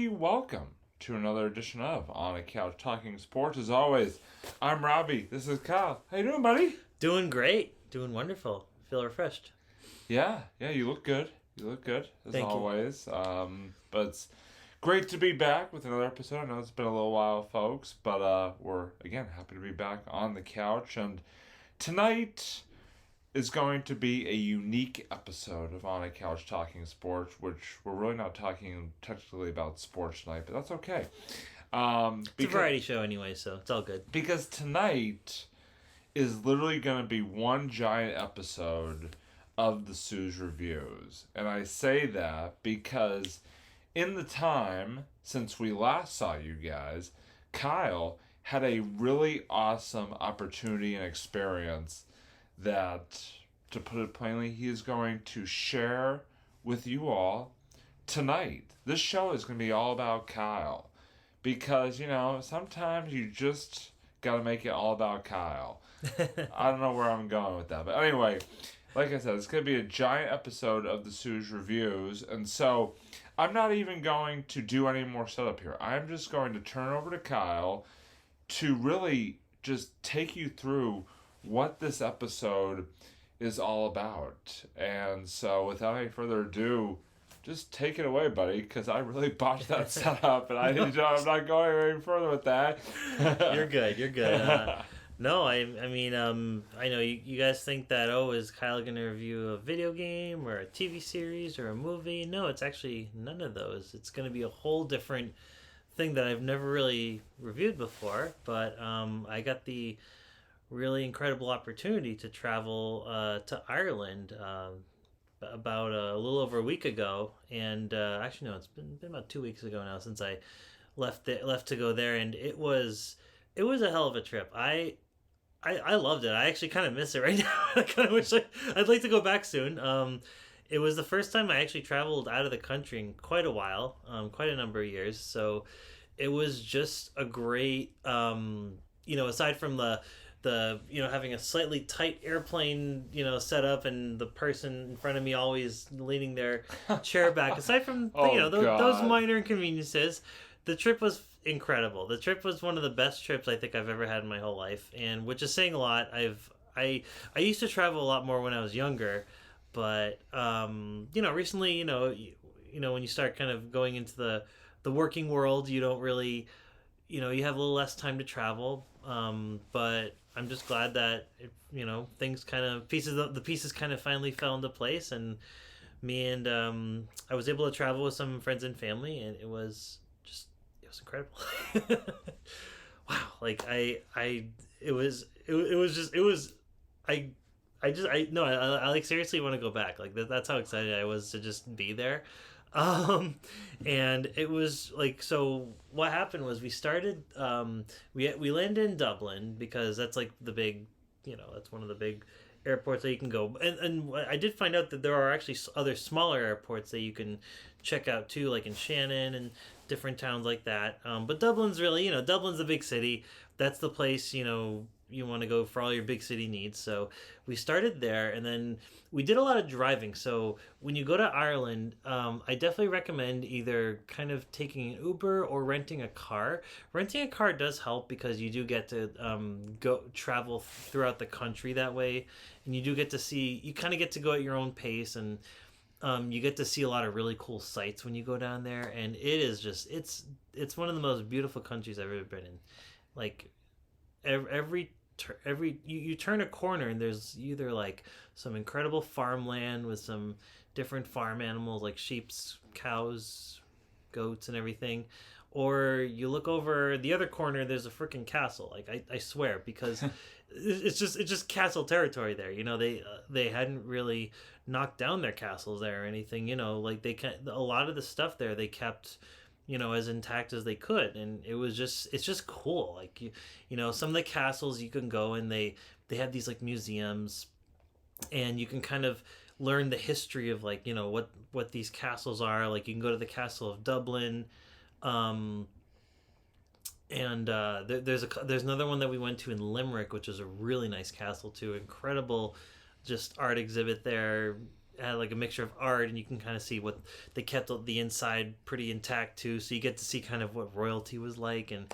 Welcome to another edition of On a Couch Talking Sports. As always, I'm Robbie. This is Kyle. How you doing, buddy? Doing great. Doing wonderful. Feel refreshed. Yeah, you look good. You look good, as Thank always. But it's great to be back with another episode. I know it's been a little while, folks, but we're, again, happy to be back on the couch. And tonight is going to be a unique episode of On a Couch Talking Sports, which we're really not talking technically about sports tonight, but that's okay. It's a variety show anyway, so it's all good. Because tonight is literally going to be one giant episode of the Sue's Reviews. And I say that because in the time since we last saw you guys, Kyle had a really awesome opportunity and experience that, to put it plainly, he is going to share with you all tonight. This show is going to be all about Kyle. Because, sometimes you just got to make it all about Kyle. I don't know where I'm going with that. But anyway, like I said, it's going to be a giant episode of the Sue's Reviews. And so I'm not even going to do any more setup here. I'm just going to turn over to Kyle to really just take you through what this episode is all about. And so without any further ado, just take it away, buddy, because I really botched that setup, and I'm not going any further with that. You're good. No, I mean, I know you guys think that, is Kyle going to review a video game or a TV series or a movie? No, it's actually none of those. It's going to be a whole different thing that I've never really reviewed before, but I got the really incredible opportunity to travel to Ireland about a little over a week ago, and actually no, it's been about 2 weeks ago now since I left to go there, and it was a hell of a trip. I loved it. I actually kind of miss it right now. I kind of wish I'd like to go back soon. It was the first time I actually traveled out of the country in quite a while, quite a number of years. So it was just a great, aside from the having a slightly tight airplane, set up, and the person in front of me always leaning their chair back. Aside from, those minor inconveniences, the trip was incredible. The trip was one of the best trips I think I've ever had in my whole life, and which is saying a lot. I used to travel a lot more when I was younger, but, recently, when you start kind of going into the working world, you don't really, you have a little less time to travel, but I'm just glad that things kind of the pieces kind of finally fell into place, and I was able to travel with some friends and family, and it was incredible. Wow, like I like seriously want to go back. Like that's how excited I was to just be there. And it was like, so what happened was we started, we landed in Dublin because that's like the big, that's one of the big airports that you can go. And I did find out that there are actually other smaller airports that you can check out too, like in Shannon and different towns like that. But Dublin's really, Dublin's the big city. That's the place, you want to go for all your big city needs. So we started there, and then we did a lot of driving. So when you go to Ireland, I definitely recommend either kind of taking an Uber or renting a car. Renting a car does help because you do get to go travel throughout the country that way, and you kind of get to go at your own pace, and you get to see a lot of really cool sights when you go down there. And it is just it's one of the most beautiful countries I've ever been in. Like every you turn a corner and there's either like some incredible farmland with some different farm animals like sheep, cows, goats, and everything, or you look over the other corner, there's a freaking castle. Like I swear, because it's just castle territory there. They hadn't really knocked down their castles there or anything. Like a lot of the stuff there they kept as intact as they could, and it's just cool. Like some of the castles you can go and they have these like museums, and you can kind of learn the history of like what these castles are. Like you can go to the Castle of Dublin, um, and there's another one that we went to in Limerick, which is a really nice castle too. Incredible, just art exhibit there. Had like a mixture of art, and you can kind of see what they kept the inside pretty intact too. So you get to see kind of what royalty was like, and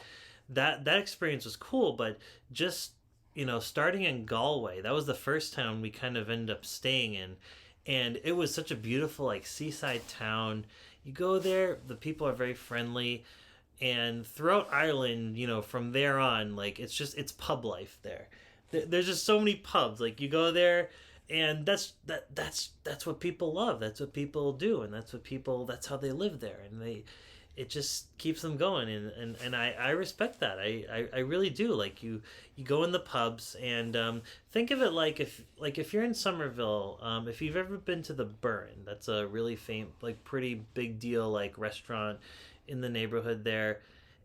that experience was cool. But just starting in Galway, that was the first town we kind of ended up staying in, and it was such a beautiful like seaside town. You go there, the people are very friendly, and throughout Ireland, from there on, like it's pub life there. There's just so many pubs. Like you go there, and that's what people love. That's what people do, and that's how they live there, and it just keeps them going, and I respect that. I really do. Like you go in the pubs, and think of it like if you're in Somerville, if you've ever been to the Burn, that's a really famous, like pretty big deal like restaurant in the neighborhood there.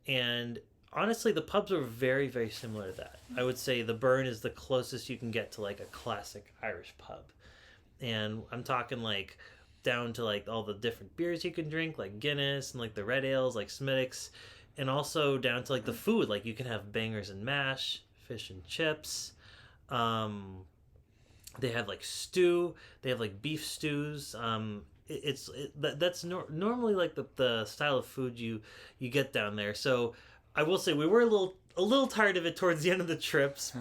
And honestly, the pubs are very, very similar to that. I would say the Burn is the closest you can get to like a classic Irish pub. And I'm talking like down to like all the different beers you can drink, like Guinness, and like the red ales, like Smithwick's, and also down to like the food. Like you can have bangers and mash, fish and chips. They have like stew. They have like beef stews. That's normally like the style of food you get down there. So I will say we were a little tired of it towards the end of the trips,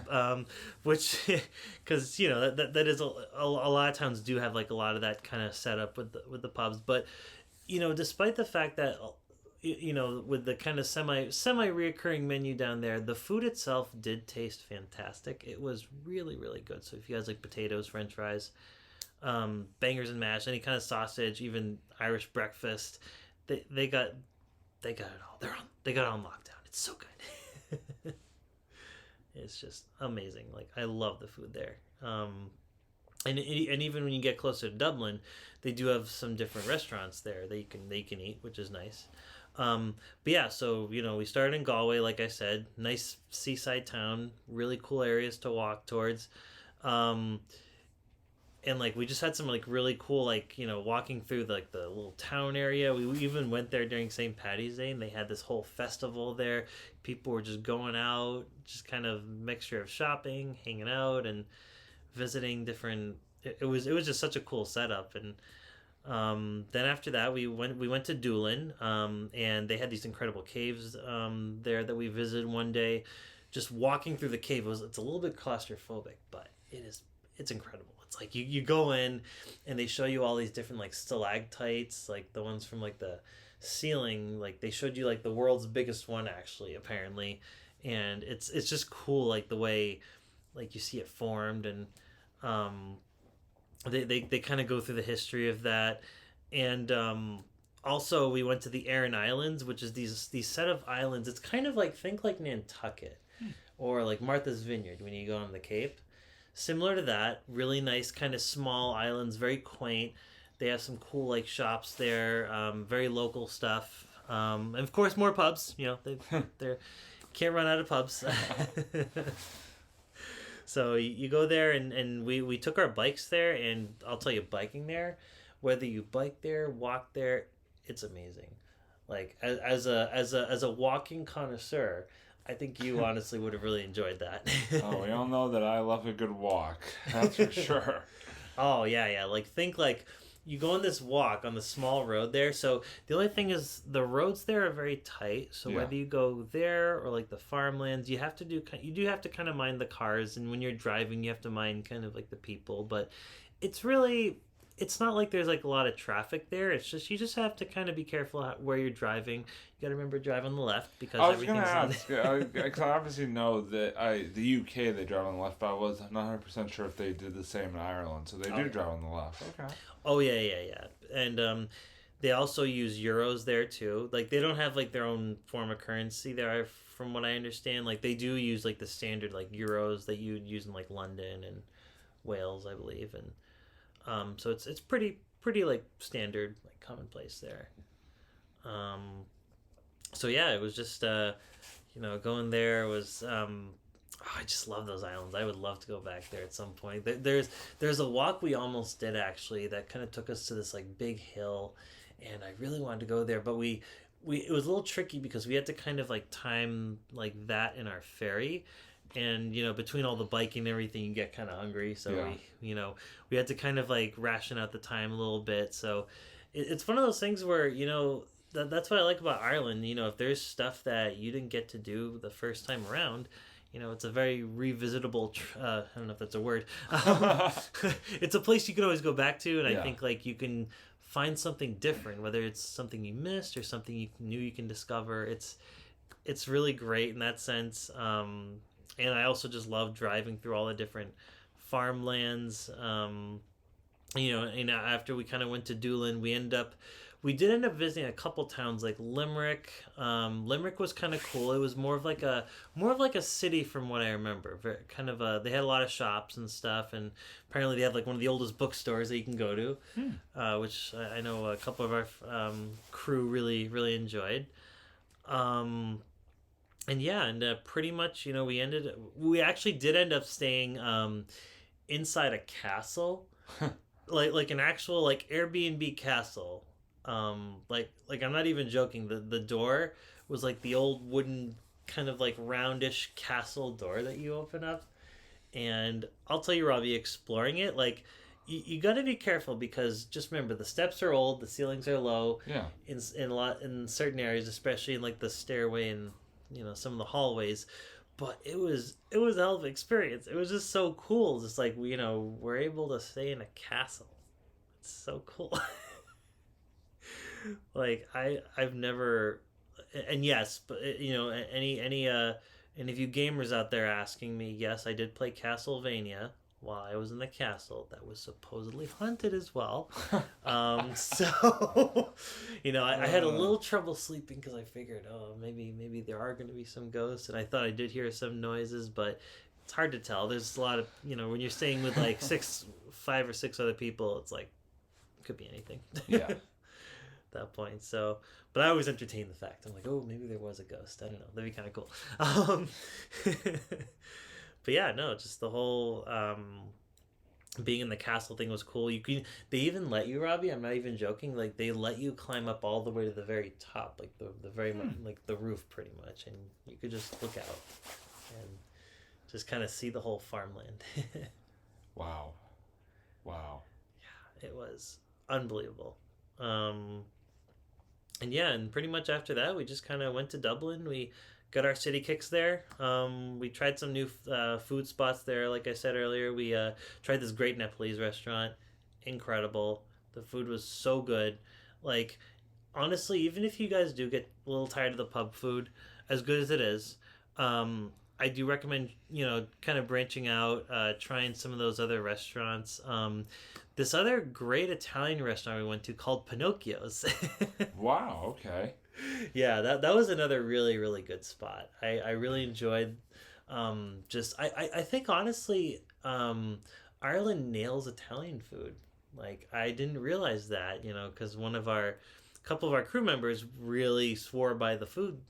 which because that is a lot of towns do have like a lot of that kind of setup with the pubs. But despite the fact that with the kind of semi reoccurring menu down there, the food itself did taste fantastic. It was really, really good. So if you guys like potatoes, French fries, bangers and mash, any kind of sausage, even Irish breakfast, they got it all. They got it on lockdown. It's so good. It's just amazing. Like I love the food there. And even when you get closer to Dublin, they do have some different restaurants there that you can eat, which is nice. But yeah, so we started in Galway, like I said, nice seaside town, really cool areas to walk towards. And like we just had some like really cool like walking through like the little town area. We even went there during St. Paddy's Day, and they had this whole festival there. People were just going out, just kind of mixture of shopping, hanging out, and visiting different. It was just such a cool setup. And then after that we went to Doolin, and they had these incredible caves there that we visited one day. Just walking through the cave it's a little bit claustrophobic, but it's incredible. It's like you go in, and they show you all these different like stalactites, like the ones from like the ceiling. Like they showed you like the world's biggest one actually, apparently, and it's just cool like the way like you see it formed. And they kind of go through the history of that. And also we went to the Aran Islands, which is these set of islands. It's kind of like think like Nantucket or like Martha's Vineyard when you go on the Cape. Similar to that, really nice kind of small islands, very quaint. They have some cool like shops there, very local stuff, and of course more pubs. They can't run out of pubs. So you go there, and we took our bikes there, and I'll tell you, biking there, whether you bike there, walk there, it's amazing. Like as a walking connoisseur, I think you honestly would have really enjoyed that. Oh, we all know that I love a good walk. That's for sure. Oh, yeah. Like, think like you go on this walk on the small road there. So the only thing is the roads there are very tight. So whether you go there or like the farmlands, you do have to kind of mind the cars. And when you're driving, you have to mind kind of like the people. But it's not like there's like a lot of traffic there. It's just you just have to kind of be careful where you're driving. You got to remember to drive on the left because I was going to ask, because I obviously know that the UK they drive on the left, but I was not 100% sure if they did the same in Ireland. So they do drive on the left. Okay. Oh yeah. And they also use euros there too. Like they don't have like their own form of currency there, from what I understand. Like they do use like the standard like euros that you'd use in like London and Wales, I believe. And so it's pretty like standard, like commonplace there. So yeah, it was just going there was I just love those islands. I would love to go back there at some point. There's a walk we almost did actually that kind of took us to this like big hill, and I really wanted to go there, but we it was a little tricky because we had to kind of like time like that in our ferry, and between all the biking and everything you get kind of hungry, so Yeah. we had to kind of like ration out the time a little bit. So it's one of those things where that's what I like about Ireland. If there's stuff that you didn't get to do the first time around, it's a very revisitable. I don't know if that's a word. It's a place you can always go back to, and I Yeah. think like you can find something different, whether it's something you missed or something you knew you can discover. It's really great in that sense. And I also just love driving through all the different farmlands. After we kind of went to Doolin, we did end up visiting a couple towns like Limerick. Limerick was kind of cool. It was more of like a city from what I remember. Very, kind of they had a lot of shops and stuff, and apparently they had like one of the oldest bookstores that you can go to, which I know a couple of our crew really really enjoyed. And yeah, and pretty much we actually did end up staying inside a castle, like an actual like Airbnb castle. Like I'm not even joking. The door was like the old wooden kind of like roundish castle door that you open up. And I'll tell you, Robbie, exploring it, like you got to be careful because just remember the steps are old, the ceilings are low. Yeah. In certain areas, especially in like the stairway and some of the hallways. But it was a hell of an experience. It was just so cool. Just like we're able to stay in a castle. It's so cool. Like I've never, and yes, but any and if you gamers out there asking me, yes, I did play Castlevania while I was in the castle that was supposedly haunted as well. So I had a little trouble sleeping because I figured, oh, maybe there are going to be some ghosts, and I thought I did hear some noises, but it's hard to tell. There's a lot of when you're staying with like 5 or 6 other people, it's like it could be anything. Yeah. That point. So, but I always entertain the fact. I'm like, oh, maybe there was a ghost. I don't know. That'd be kind of cool. But yeah, no, just the whole being in the castle thing was cool. They even let you, Robbie. I'm not even joking. Like they let you climb up all the way to the very top, like the very like the roof, pretty much, and you could just look out and just kind of see the whole farmland. Wow. Wow. Yeah, it was unbelievable. And yeah, and pretty much after that, we just kind of went to Dublin. We got our city kicks there. We tried some new food spots there. Like I said earlier, we tried this great Nepalese restaurant. Incredible. The food was so good. Like, honestly, even if you guys do get a little tired of the pub food, as good as it is, I do recommend, kind of branching out, trying some of those other restaurants. This other great Italian restaurant we went to called Pinocchio's. Wow. Okay. Yeah, that was another really, really good spot. I really enjoyed I think honestly, Ireland nails Italian food. Like I didn't realize that, because couple of our crew members really swore by the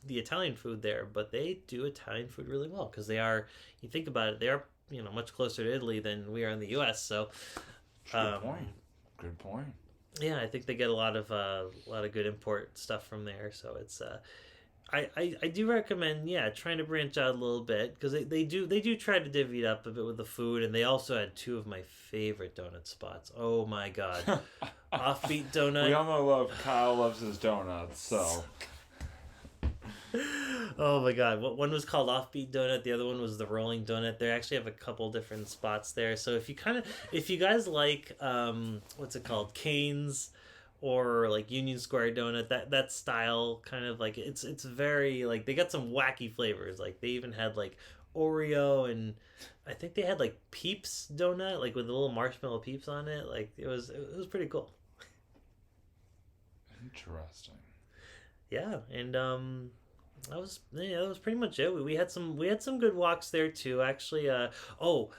Italian food there, but they do Italian food really well because you think about it, they are, much closer to Italy than we are in the U.S. So, Good point. Good point. yeah, I think they get a lot of good import stuff from there. So it's I do recommend trying to branch out a little bit because they do try to divvy it up a bit with the food, and they also had 2 of my favorite donut spots. Oh my god. Offbeat Donut. We all know Kyle loves his donuts, so. Oh my god. One was called Offbeat Donut, the other one was the Rolling Donut. They actually have a couple different spots there. So if you guys like what's it called? Cane's or like Union Square Donut, that style kind of like it's very like they got some wacky flavors. Like they even had like Oreo, and I think they had like Peeps donut, like with the little marshmallow Peeps on it. Like it was pretty cool. Interesting. Yeah, and that was pretty much it. We had some good walks there too. Actually, I'll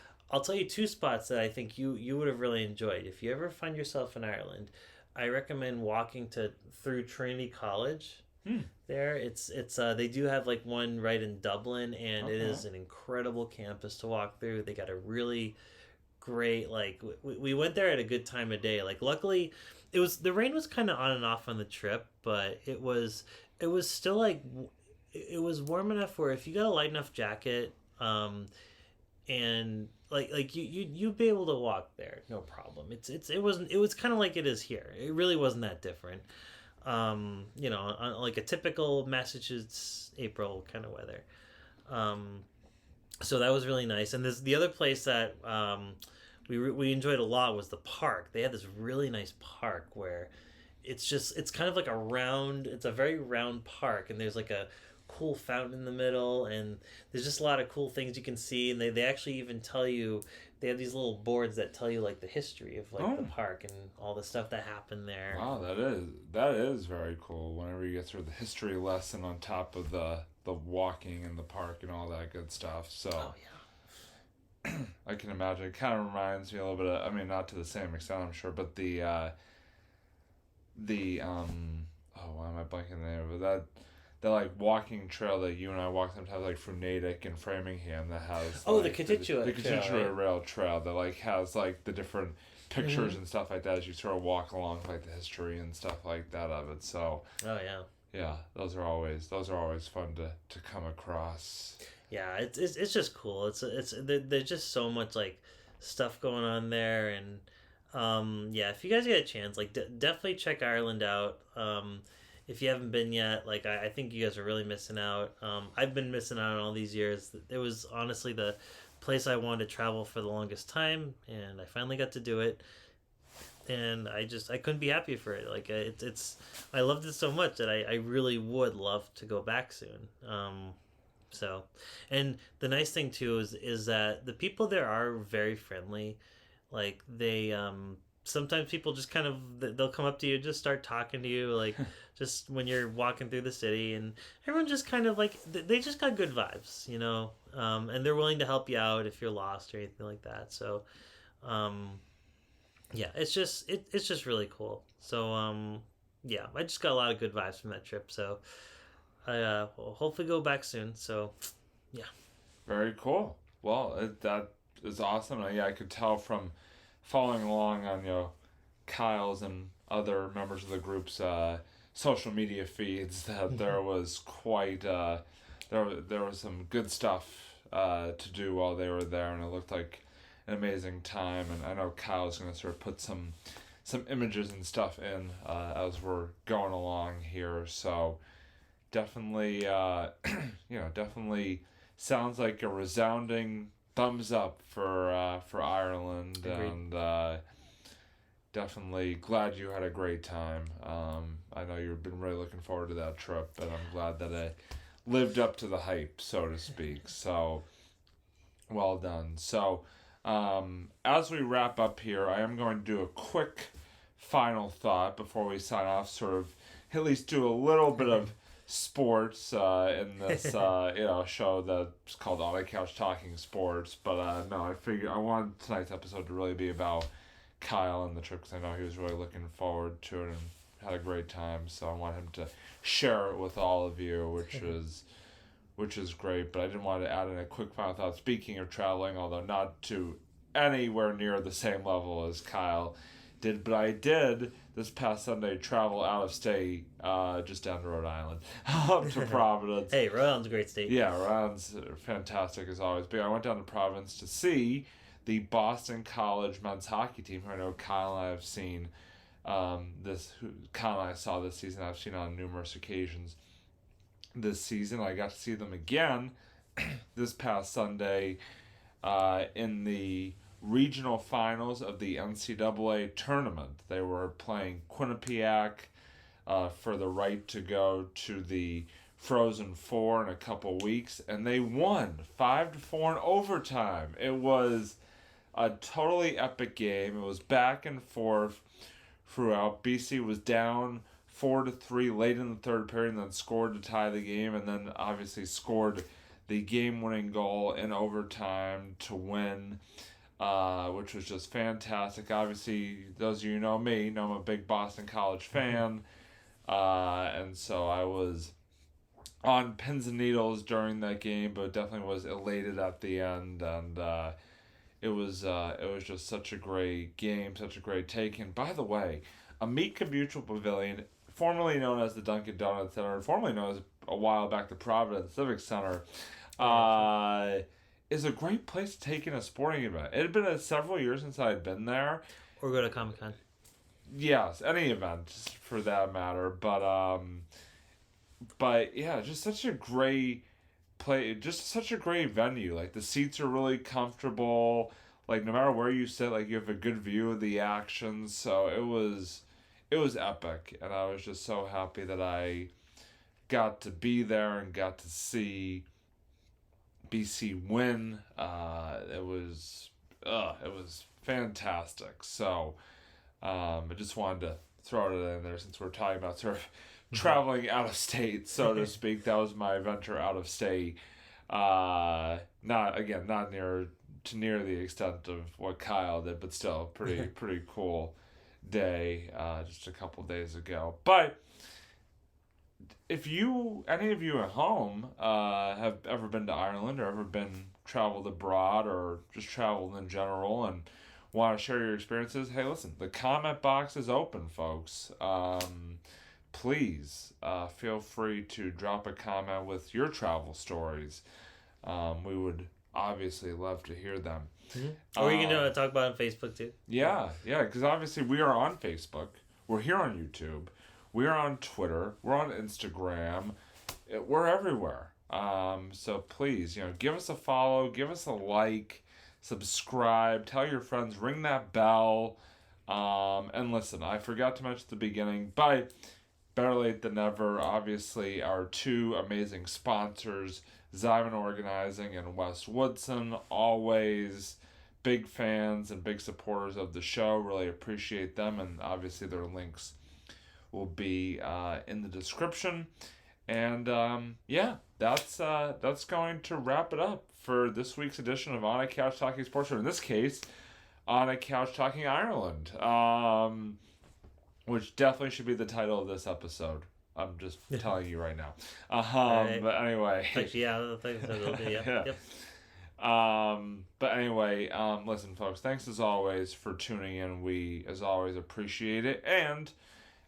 tell you 2 spots that I think you would have really enjoyed if you ever find yourself in Ireland. I recommend walking through Trinity College. there. It's they do have like one right in Dublin, and it Okay. is an incredible campus to walk through. They got a really great like we went there at a good time of day. Like luckily, the rain was kind of on and off on the trip, but it was still like it was warm enough where if you got a light enough jacket, and like you'd be able to walk there no problem. It was kind of like it is here. It really wasn't that different. Like a typical Massachusetts April kind of weather. Um, so that was really nice. And the other place that we enjoyed a lot was the park. They had this really nice park where it's kind of like it's a very round park, and there's like a cool fountain in the middle, and there's just a lot of cool things you can see, and they actually even tell you, they have these little boards that tell you like the history of like the park and all the stuff that happened there. Wow, that is very cool. Whenever you get through the history lesson on top of the walking in the park and all that good stuff. So Oh yeah. I can imagine. It kind of reminds me a little bit of, I mean, not to the same extent, I'm sure, but oh, why am I blanking the name of it? That like walking trail that you and I walk sometimes, like from Natick and Framingham, that has Oh, like, the Contituate the Trail, Contituate right? Rail Trail that like has like the different pictures and stuff like that as you sort of walk along, like the history and stuff like that of it. So Oh yeah. yeah, those are always fun to come across. Yeah, it's just cool. There's just so much like stuff going on there, and yeah, if you guys get a chance, like definitely check Ireland out. If you haven't been yet, like I think you guys are really missing out. I've been missing out on all these years. It was honestly the place I wanted to travel for the longest time, and I finally got to do it. And I couldn't be happier for it. Like it's I loved it so much that I really would love to go back soon. So, and the nice thing too is that the people there are very friendly. Like they sometimes people just kind of they'll come up to you, just start talking to you, like just when you're walking through the city, and everyone just kind of like they just got good vibes, and they're willing to help you out if you're lost or anything like that. So, um, yeah, it's just really cool. So yeah, I just got a lot of good vibes from that trip. So I will hopefully go back soon. So yeah. Very cool. Well, that is awesome. Yeah, I could tell from following along on Kyle's and other members of the group's social media feeds that there was quite there was some good stuff to do while they were there, and it looked like an amazing time. And I know Kyle's going to sort of put some images and stuff in as we're going along here. So definitely, definitely sounds like a resounding thumbs up for Ireland. Agreed. And definitely glad you had a great time. I know you've been really looking forward to that trip, and I'm glad that it lived up to the hype, so to speak. So well done. So as we wrap up here, I am going to do a quick final thought before we sign off, sort of at least do a little bit of sports in this show that's called On the Couch Talking Sports. But no, I figured I wanted tonight's episode to really be about Kyle and the trip, because I know he was really looking forward to it and had a great time. So I want him to share it with all of you, which is great. But I didn't want to add in a quick final thought. Speaking of traveling, although not to anywhere near the same level as Kyle did, but I did this past Sunday travel out of state, just down to Rhode Island, up to Providence. Hey, Rhode Island's a great state. Yeah, Rhode Island's fantastic as always. But I went down to Providence to see the Boston College men's hockey team, who I know Kyle and I have seen. Kyle and I saw this season. I've seen on numerous occasions this season. I got to see them again this past Sunday in the regional finals of the NCAA tournament. They were playing Quinnipiac for the right to go to the Frozen Four in a couple weeks, and they won 5-4 in overtime. It was a totally epic game. It was back and forth throughout. BC was down 4-3 late in the third period, and then scored to tie the game, and then obviously scored the game-winning goal in overtime to win, which was just fantastic. Obviously, those of you who know me know I'm a big Boston College fan. And so I was on pins and needles during that game, but definitely was elated at the end, and it was just such a great game, such a great take. And by the way, Amica Mutual Pavilion, formerly known as the Dunkin' Donuts Center, formerly known as a while back the Providence Civic Center, is a great place to take in a sporting event. It had been several years since I had been there. Or go to Comic-Con. Yes, any event for that matter. But yeah, just such a great just such a great venue. Like the seats are really comfortable. Like no matter where you sit, like you have a good view of the action. So it was epic, and I was just so happy that I got to be there and got to see BC win. It was fantastic. So I just wanted to throw it in there since we're talking about sort of traveling out of state, so to speak. That was my venture out of state. Not near the extent of what Kyle did, but still pretty cool day just a couple days ago. But if any of you at home have ever been to Ireland or ever been traveled abroad or just traveled in general and want to share your experiences, hey, listen, the comment box is open, folks. Please feel free to drop a comment with your travel stories. We would obviously love to hear them. Mm-hmm. Or you can talk about it on Facebook too. Yeah, because obviously we are on Facebook. We're here on YouTube. We're on Twitter. We're on Instagram. We're everywhere. So please, give us a follow, give us a like, subscribe, tell your friends, ring that bell. And listen, I forgot to mention at the beginning, but better late than never, obviously, our two amazing sponsors, Zyman Organizing and Wes Woodson, always big fans and big supporters of the show. Really appreciate them, and obviously their links will be in the description. And that's going to wrap it up for this week's edition of On a Couch Talking Sports, or in this case, On a Couch Talking Ireland. Which definitely should be the title of this episode. I'm just telling you right now. Right. But anyway. Actually, I think so. Yeah. Yep. But anyway, listen, folks, thanks as always for tuning in. We, as always, appreciate it. And,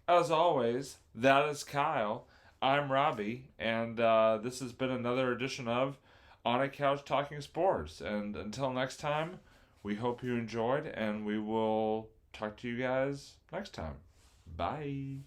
as always, that is Kyle. I'm Robbie. And this has been another edition of On a Couch Talking Sports. And until next time, we hope you enjoyed, and we will talk to you guys next time. Bye.